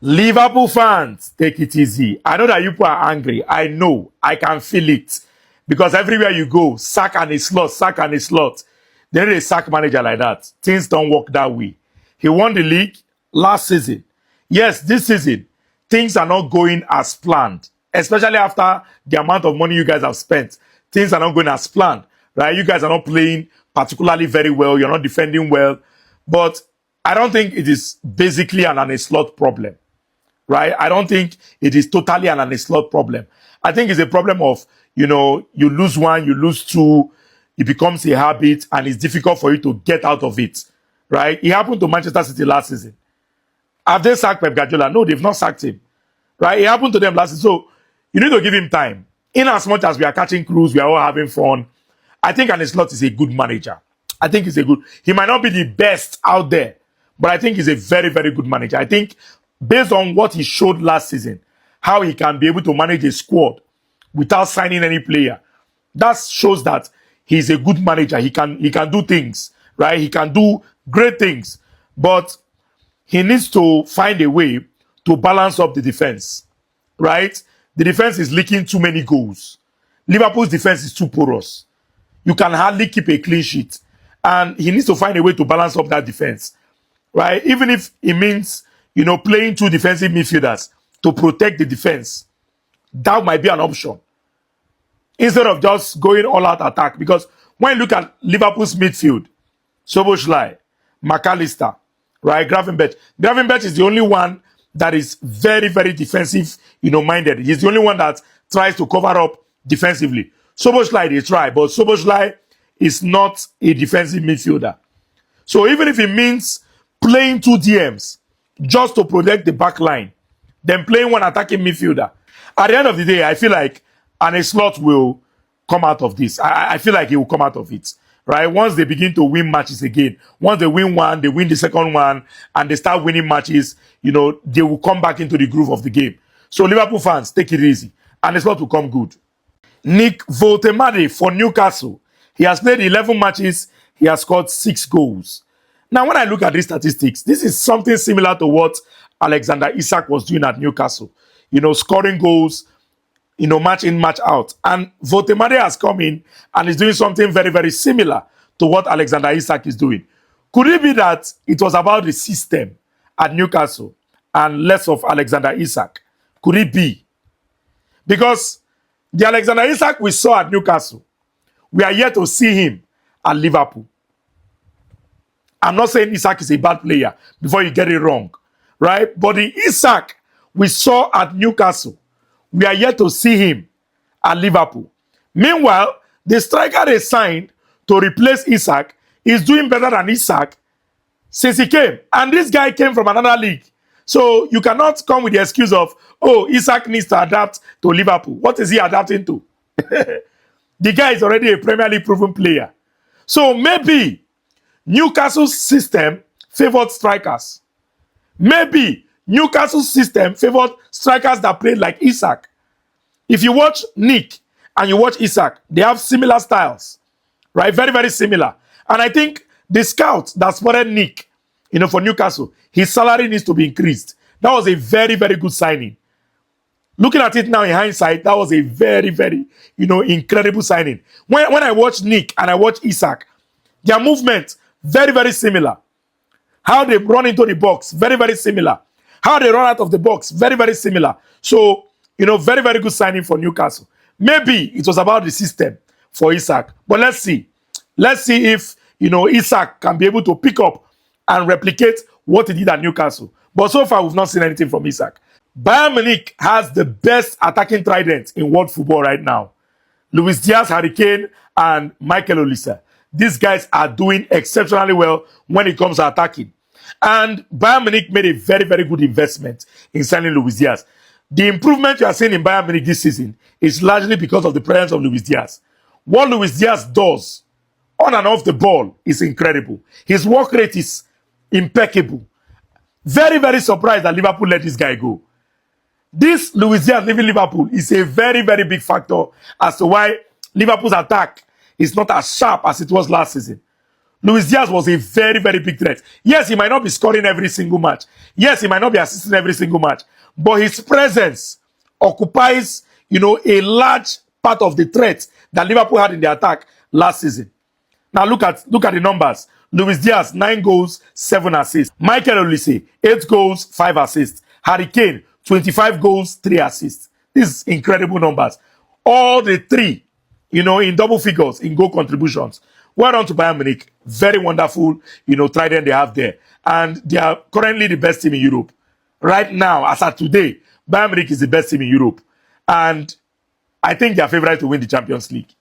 Liverpool fans, take it easy. I know that you people are angry. I know. I can feel it. Because everywhere you go, sack and a slot, sack and a slot. They need a sack manager like that. Things don't work that way. He won the league last season. Yes, this season, things are not going as planned. Especially after the amount of money you guys have spent. Things are not going as planned. Right? You guys are not playing particularly very well. You're not defending well. But I don't think it is basically an Arne Slot problem. Right? I don't think it is totally an Arne Slot problem. I think it's a problem of, you lose one, you lose two, it becomes a habit, and it's difficult for you to get out of it. Right? It happened to Manchester City last season. Have they sacked Pep Guardiola? No, they've not sacked him. Right? It happened to them last season. So you need to give him time. In as much as we are catching crews, we are all having fun. I think Arne Slot is a good manager. I think he might not be the best out there, but I think he's a very, very good manager. I think based on what he showed last season, how he can be able to manage a squad without signing any player, that shows that he's a good manager. He can do things, right? He can do great things, but he needs to find a way to balance up the defense, right? The defense is leaking too many goals. Liverpool's defense is too porous. You can hardly keep a clean sheet, and he needs to find a way to balance up that defense, right? Even if it means, playing two defensive midfielders to protect the defense, that might be an option instead of just going all out attack. Because when you look at Liverpool's midfield, Szoboszlai, McAllister, right, Gravenberch is the only one that is very, very defensive, minded. He's the only one that tries to cover up defensively. Szoboszlai, they try, but Szoboszlai is not a defensive midfielder. So even if it means playing two DMs just to protect the back line, then playing one attacking midfielder, at the end of the day, I feel like Arne Slot will come out of this. I feel like he will come out of it, right? Once they begin to win matches again, once they win one, they win the second one, and they start winning matches, they will come back into the groove of the game. So Liverpool fans, take it easy. Arne Slot will come good. Nick Voltemade for Newcastle. He has played 11 matches. He has scored 6 goals. Now, when I look at these statistics, this is something similar to what Alexander Isak was doing at Newcastle. Scoring goals, match in, match out. And Voltemade has come in and is doing something very, very similar to what Alexander Isak is doing. Could it be that it was about the system at Newcastle and less of Alexander Isak? Could it be? Because the Alexander Isak we saw at Newcastle, we are yet to see him at Liverpool. I'm not saying Isak is a bad player before you get it wrong, right? But the Isak we saw at Newcastle, we are yet to see him at Liverpool. Meanwhile, the striker they signed to replace Isak is doing better than Isak since he came. And this guy came from another league. So you cannot come with the excuse of, Isak needs to adapt to Liverpool. What is he adapting to? The guy is already a Premier League proven player. So maybe Newcastle's system favored strikers. Maybe Newcastle's system favored strikers that played like Isak. If you watch Nick and you watch Isak, they have similar styles, right? Very, very similar. And I think the scout that spotted Nick, for Newcastle, his salary needs to be increased. That was a very, very good signing. Looking at it now in hindsight, that was a very, very, incredible signing. When I watch Nick and I watch Isak, their movement, very, very similar. How they run into the box, very, very similar. How they run out of the box, very, very similar. So, very, very good signing for Newcastle. Maybe it was about the system for Isak. But let's see. Let's see if, Isak can be able to pick up and replicate what he did at Newcastle. But so far, we've not seen anything from Isak. Bayern Munich has the best attacking trident in world football right now. Luis Diaz, Harry Kane, and Michael Olise. These guys are doing exceptionally well when it comes to attacking. And Bayern Munich made a very, very good investment in signing Luis Diaz. The improvement you are seeing in Bayern Munich this season is largely because of the presence of Luis Diaz. What Luis Diaz does on and off the ball is incredible. His work rate is impeccable. Very, very surprised that Liverpool let this guy go. This Luis Diaz leaving Liverpool is a very, very big factor as to why Liverpool's attack is not as sharp as it was last season. Luis Diaz was a very, very big threat. Yes, he might not be scoring every single match. Yes, he might not be assisting every single match. But his presence occupies, a large part of the threat that Liverpool had in the attack last season. Now look at the numbers. Luis Diaz, 9 goals, 7 assists. Michael Olise, 8 goals, 5 assists. Harry Kane, 25 goals, 3 assists. These incredible numbers. All the 3, in double figures in goal contributions. Well done to Bayern Munich. Very wonderful, trident they have there. And they are currently the best team in Europe. Right now, as of today, Bayern Munich is the best team in Europe. And I think they are favourite to win the Champions League.